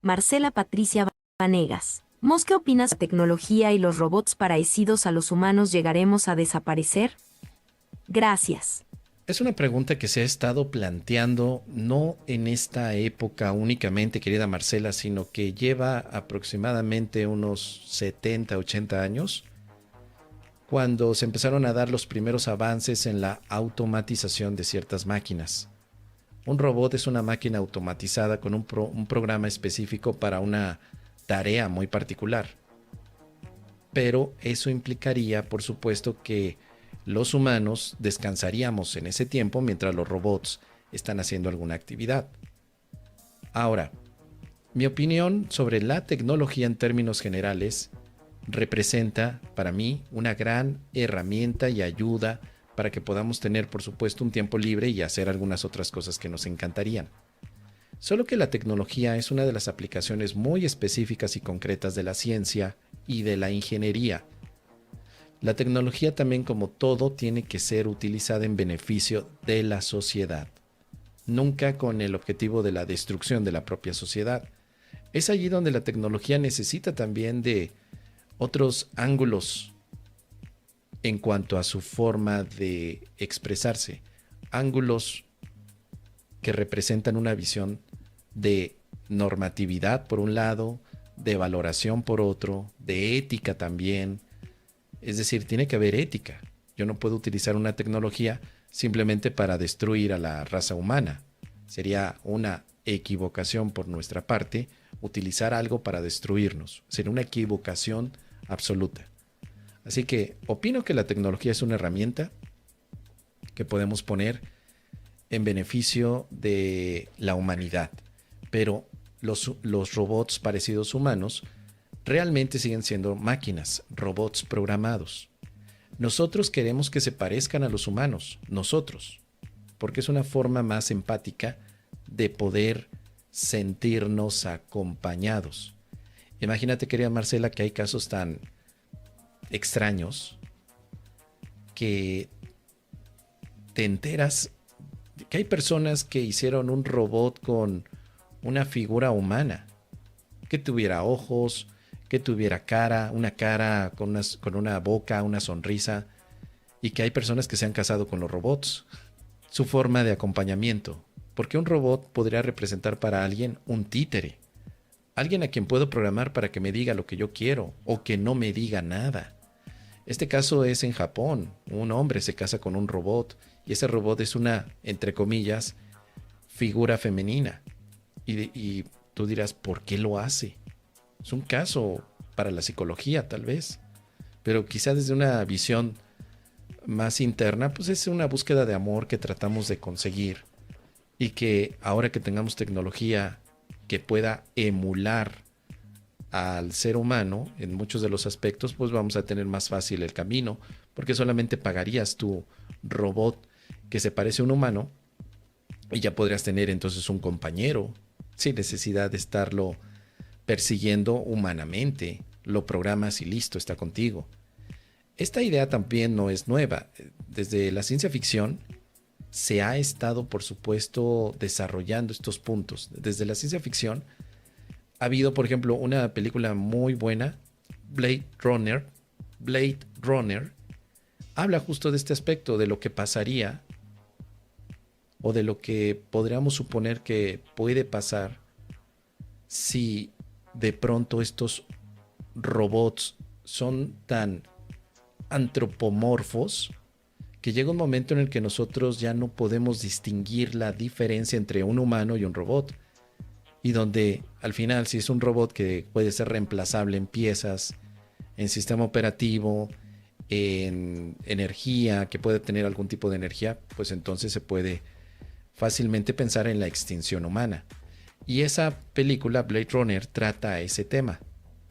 Marcela Patricia Vanegas. ¿Mos qué opinas? ¿La tecnología y los robots parecidos a los humanos llegaremos a desaparecer? Gracias. Es una pregunta que se ha estado planteando no en esta época únicamente, querida Marcela, sino que lleva aproximadamente unos 70, 80 años, cuando se empezaron a dar los primeros avances en la automatización de ciertas máquinas. Un robot es una máquina automatizada con un programa específico para una tarea muy particular. Pero eso implicaría, por supuesto, que los humanos descansaríamos en ese tiempo mientras los robots están haciendo alguna actividad. Ahora, mi opinión sobre la tecnología en términos generales representa para mí una gran herramienta y ayuda para que podamos tener, por supuesto, un tiempo libre y hacer algunas otras cosas que nos encantarían. Solo que la tecnología es una de las aplicaciones muy específicas y concretas de la ciencia y de la ingeniería. La tecnología también, como todo, tiene que ser utilizada en beneficio de la sociedad, nunca con el objetivo de la destrucción de la propia sociedad. Es allí donde la tecnología necesita también de otros ángulos en cuanto a su forma de expresarse, ángulos que representan una visión de normatividad por un lado, de valoración por otro, de ética también. Es decir, tiene que haber ética. Yo no puedo utilizar una tecnología simplemente para destruir a la raza humana. Sería una equivocación por nuestra parte utilizar algo para destruirnos. Sería una equivocación absoluta. Así que opino que la tecnología es una herramienta que podemos poner en beneficio de la humanidad. Pero los robots parecidos humanos realmente siguen siendo máquinas, robots programados. Nosotros queremos que se parezcan a los humanos, nosotros, porque es una forma más empática de poder sentirnos acompañados. Imagínate, querida Marcela, que hay casos tan extraños que te enteras de que hay personas que hicieron un robot con una figura humana, que tuviera ojos, que tuviera cara, una cara con una boca, una sonrisa, y que hay personas que se han casado con los robots. Su forma de acompañamiento, porque un robot podría representar para alguien un títere, alguien a quien puedo programar para que me diga lo que yo quiero o que no me diga nada. Este caso es en Japón. Un hombre se casa con un robot y ese robot es una, entre comillas, figura femenina. Y tú dirás, ¿por qué lo hace? Es un caso para la psicología, tal vez. Pero quizá desde una visión más interna, pues es una búsqueda de amor que tratamos de conseguir. Y que ahora que tengamos tecnología que pueda emular al ser humano en muchos de los aspectos, pues vamos a tener más fácil el camino, porque solamente pagarías tu robot que se parece a un humano y ya podrías tener entonces un compañero sin necesidad de estarlo persiguiendo humanamente. Lo programas y listo, está contigo. Esta idea también no es nueva. Desde la ciencia ficción se ha estado, por supuesto, desarrollando estos puntos. Desde la ciencia ficción ha habido, por ejemplo, una película muy buena, Blade Runner. Blade Runner habla justo de este aspecto, de lo que pasaría o de lo que podríamos suponer que puede pasar si de pronto estos robots son tan antropomorfos que llega un momento en el que nosotros ya no podemos distinguir la diferencia entre un humano y un robot. Y donde al final, si es un robot que puede ser reemplazable en piezas, en sistema operativo, en energía, que puede tener algún tipo de energía, pues entonces se puede fácilmente pensar en la extinción humana. Y esa película, Blade Runner, trata ese tema.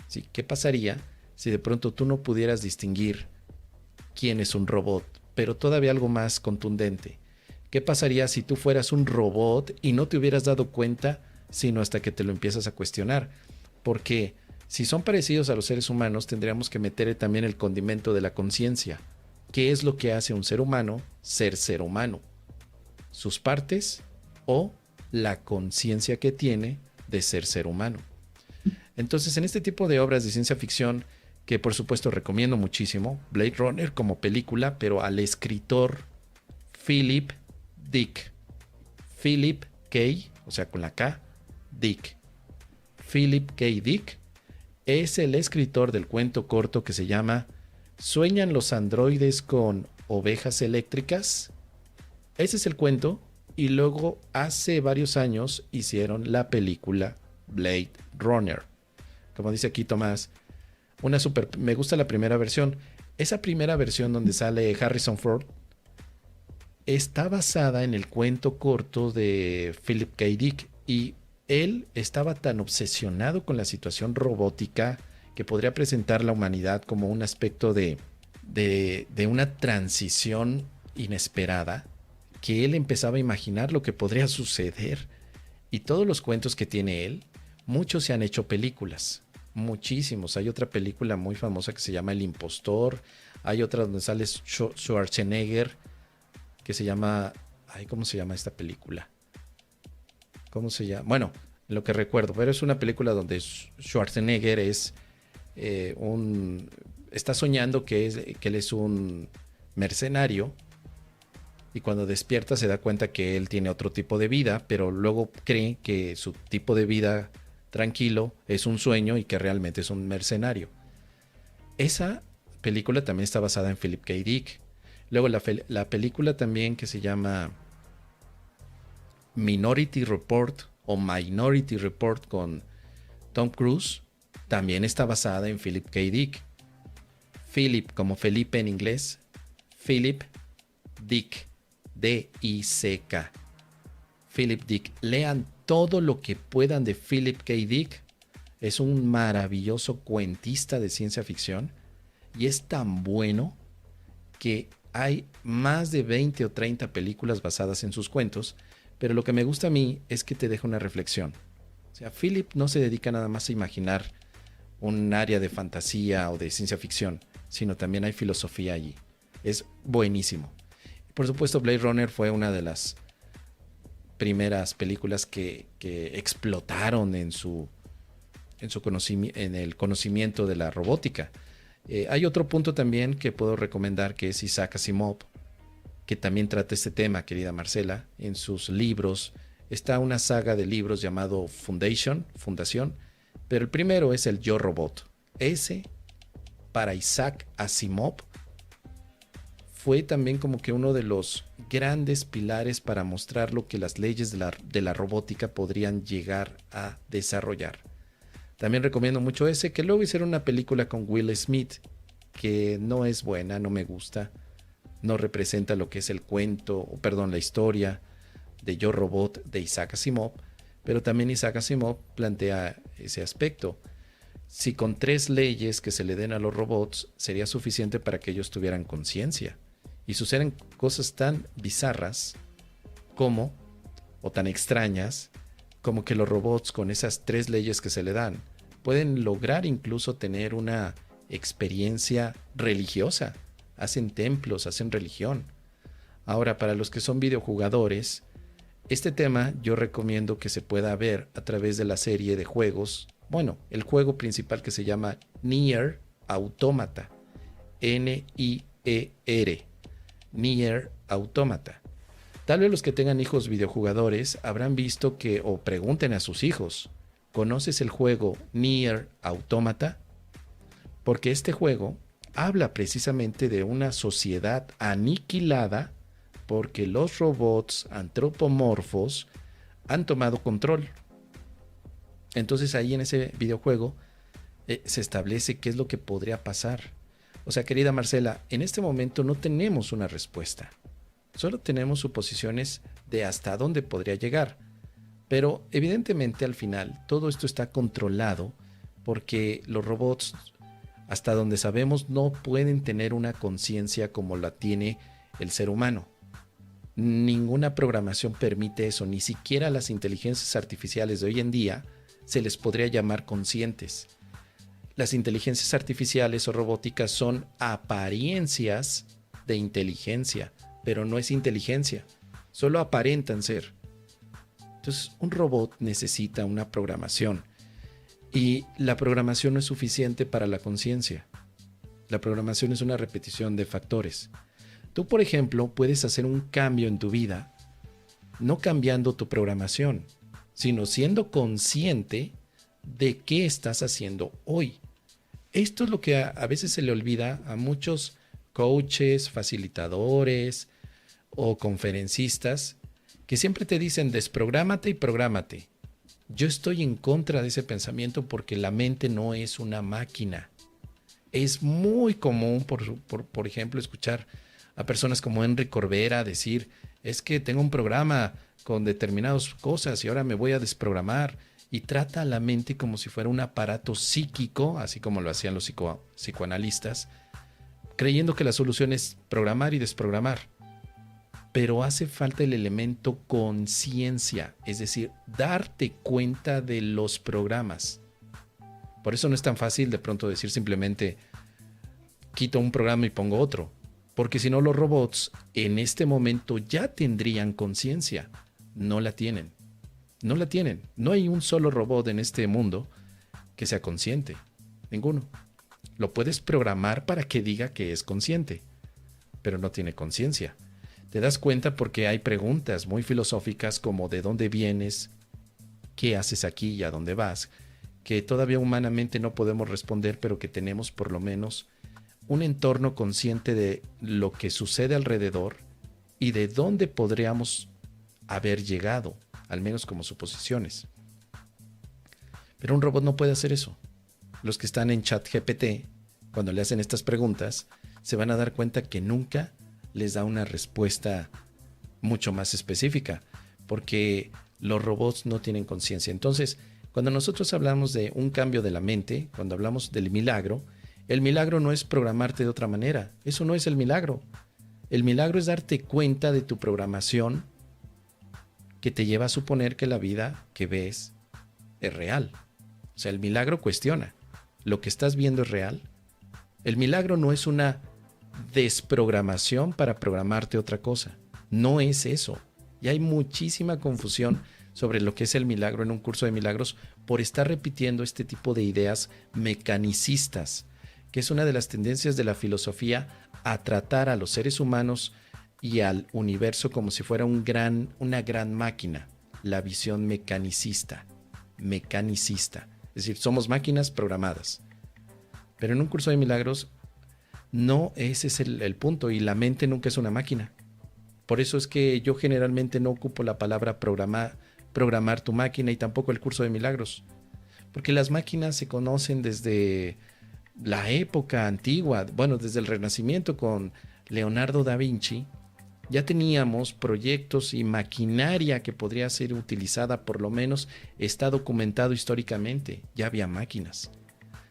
¿Sí? ¿Qué pasaría si de pronto tú no pudieras distinguir quién es un robot, pero todavía algo más contundente? ¿Qué pasaría si tú fueras un robot y no te hubieras dado cuenta sino hasta que te lo empiezas a cuestionar? Porque si son parecidos a los seres humanos, tendríamos que meter también el condimento de la conciencia. ¿Qué es lo que hace a un ser humano ser humano? ¿Sus partes o la conciencia que tiene de ser humano? Entonces, en este tipo de obras de ciencia ficción, que por supuesto recomiendo muchísimo, Blade Runner como película, pero al escritor Philip Dick. Philip K, o sea, con la K, Dick. Philip K. Dick es el escritor del cuento corto que se llama ¿Sueñan los androides con ovejas eléctricas? Ese es el cuento, y luego hace varios años hicieron la película Blade Runner. Como dice aquí Tomás, me gusta la primera versión. Esa primera versión donde sale Harrison Ford está basada en el cuento corto de Philip K. Dick, y él estaba tan obsesionado con la situación robótica que podría presentar la humanidad como un aspecto de una transición inesperada, que él empezaba a imaginar lo que podría suceder. Y todos los cuentos que tiene él, muchos se han hecho películas, muchísimos. Hay otra película muy famosa que se llama El Impostor, hay otra donde sale Schwarzenegger, que se llama... ¿cómo se llama esta película? ¿Cómo se llama? Bueno, lo que recuerdo, pero es una película donde Schwarzenegger es está soñando que él es un mercenario, y cuando despierta se da cuenta que él tiene otro tipo de vida, pero luego cree que su tipo de vida tranquilo es un sueño y que realmente es un mercenario. Esa película también está basada en Philip K. Dick. Luego la película también que se llama Minority Report o Minority Report con Tom Cruise también está basada en Philip K. Dick. Philip como Felipe en inglés, Philip Dick, D-I-C-K. Philip Dick. Lean todo lo que puedan de Philip K. Dick. Es un maravilloso cuentista de ciencia ficción y es tan bueno que hay más de 20 o 30 películas basadas en sus cuentos, pero lo que me gusta a mí es que te deja una reflexión. O sea, Philip no se dedica nada más a imaginar un área de fantasía o de ciencia ficción, sino también hay filosofía allí. Es buenísimo. Por supuesto, Blade Runner fue una de las primeras películas que explotaron en el conocimiento de la robótica. Hay otro punto también que puedo recomendar, que es Isaac Asimov, que también trata este tema, querida Marcela. En sus libros está una saga de libros llamado Fundación, pero el primero es el Yo Robot. Ese, para Isaac Asimov, fue también como que uno de los grandes pilares para mostrar lo que las leyes de la robótica podrían llegar a desarrollar. También recomiendo mucho ese, que luego hicieron una película con Will Smith, que no es buena, no me gusta, no representa lo que es el cuento, la historia de Yo Robot de Isaac Asimov, pero también Isaac Asimov plantea ese aspecto. Si con 3 leyes que se le den a los robots sería suficiente para que ellos tuvieran conciencia y suceden cosas tan bizarras como, o tan extrañas, como que los robots con esas 3 leyes que se le dan pueden lograr incluso tener una experiencia religiosa. Hacen templos, hacen religión. Ahora, para los que son videojugadores, este tema yo recomiendo que se pueda ver a través de la serie de juegos. Bueno, el juego principal que se llama Nier Automata. N-I-E-R. Nier Automata. Tal vez los que tengan hijos videojugadores habrán visto que, o pregunten a sus hijos, ¿conoces el juego Nier Automata? Porque este juego habla precisamente de una sociedad aniquilada porque los robots antropomorfos han tomado control. Entonces ahí en ese videojuego se establece qué es lo que podría pasar. O sea, querida Marcela, en este momento no tenemos una respuesta. Solo tenemos suposiciones de hasta dónde podría llegar. Pero evidentemente al final todo esto está controlado porque los robots, hasta donde sabemos, no pueden tener una conciencia como la tiene el ser humano. Ninguna programación permite eso, ni siquiera las inteligencias artificiales de hoy en día se les podría llamar conscientes. Las inteligencias artificiales o robóticas son apariencias de inteligencia, pero no es inteligencia, solo aparentan ser. Entonces, un robot necesita una programación. Y la programación no es suficiente para la conciencia. La programación es una repetición de factores. Tú, por ejemplo, puedes hacer un cambio en tu vida, no cambiando tu programación, sino siendo consciente de qué estás haciendo hoy. Esto es lo que a veces se le olvida a muchos coaches, facilitadores o conferencistas que siempre te dicen desprográmate y prográmate. Yo estoy en contra de ese pensamiento porque la mente no es una máquina. Es muy común, por ejemplo, escuchar a personas como Enrique Corbera decir, es que tengo un programa con determinadas cosas y ahora me voy a desprogramar, y trata a la mente como si fuera un aparato psíquico, así como lo hacían los psicoanalistas, creyendo que la solución es programar y desprogramar. Pero hace falta el elemento conciencia, es decir, darte cuenta de los programas. Por eso no es tan fácil de pronto decir simplemente quito un programa y pongo otro, porque si no los robots en este momento ya tendrían conciencia. No la tienen. No la tienen. No hay un solo robot en este mundo que sea consciente. Ninguno. Lo puedes programar para que diga que es consciente, pero no tiene conciencia. Te das cuenta porque hay preguntas muy filosóficas como ¿de dónde vienes? ¿Qué haces aquí y a dónde vas? Que todavía humanamente no podemos responder, pero que tenemos por lo menos un entorno consciente de lo que sucede alrededor y de dónde podríamos haber llegado, al menos como suposiciones. Pero un robot no puede hacer eso. Los que están en ChatGPT, cuando le hacen estas preguntas, se van a dar cuenta que nunca les da una respuesta mucho más específica, porque los robots no tienen conciencia. Entonces, cuando nosotros hablamos de un cambio de la mente, cuando hablamos del milagro, el milagro no es programarte de otra manera. Eso no es el milagro. El milagro es darte cuenta de tu programación que te lleva a suponer que la vida que ves es real. O sea, el milagro cuestiona. ¿Lo que estás viendo es real? El milagro no es una desprogramación para programarte otra cosa. No es eso. Y hay muchísima confusión sobre lo que es el milagro en un curso de milagros por estar repitiendo este tipo de ideas mecanicistas, que es una de las tendencias de la filosofía a tratar a los seres humanos y al universo como si fuera una gran máquina. La visión mecanicista. Es decir, somos máquinas programadas. Pero en un curso de milagros no ese es el punto, y la mente nunca es una máquina. Por eso es que yo generalmente no ocupo la palabra programar tu máquina, y tampoco el curso de milagros. Porque las máquinas se conocen desde la época antigua, bueno, desde el Renacimiento con Leonardo da Vinci. Ya teníamos proyectos y maquinaria que podría ser utilizada, por lo menos está documentado históricamente. Ya había máquinas.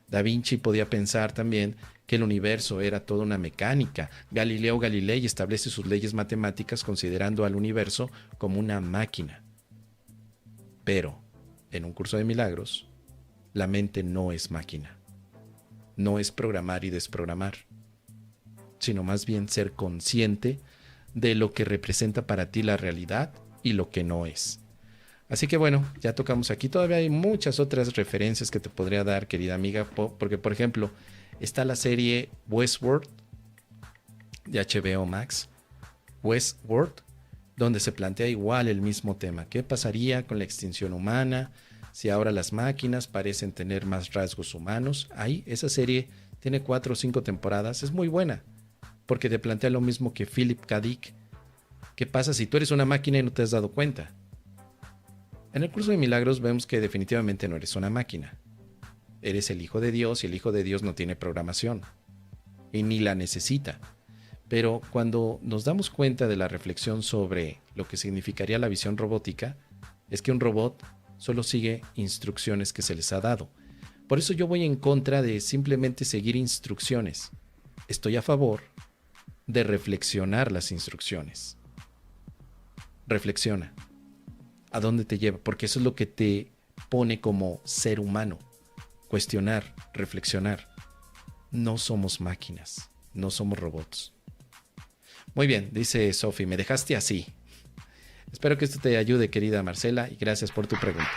Da Vinci podía pensar también que el universo era toda una mecánica. Galileo Galilei establece sus leyes matemáticas considerando al universo como una máquina. Pero, en un curso de milagros, la mente no es máquina. No es programar y desprogramar, sino más bien ser consciente de lo que representa para ti la realidad y lo que no es. Así que bueno, ya tocamos aquí. Todavía hay muchas otras referencias que te podría dar, querida amiga, porque por ejemplo, está la serie Westworld de HBO Max, Westworld, donde se plantea igual el mismo tema. ¿Qué pasaría con la extinción humana si ahora las máquinas parecen tener más rasgos humanos? Ahí, esa serie tiene 4 o 5 temporadas, es muy buena, porque te plantea lo mismo que Philip K. Dick. ¿Qué pasa si tú eres una máquina y no te has dado cuenta? En el curso de milagros vemos que definitivamente no eres una máquina. Eres el Hijo de Dios, y el Hijo de Dios no tiene programación y ni la necesita. Pero cuando nos damos cuenta de la reflexión sobre lo que significaría la visión robótica, es que un robot solo sigue instrucciones que se les ha dado. Por eso yo voy en contra de simplemente seguir instrucciones. Estoy a favor de reflexionar las instrucciones. Reflexiona. ¿A dónde te lleva? Porque eso es lo que te pone como ser humano. Cuestionar, reflexionar. No somos máquinas, no somos robots. Muy bien, dice Sophie, me dejaste así. Espero que esto te ayude, querida Marcela, y gracias por tu pregunta.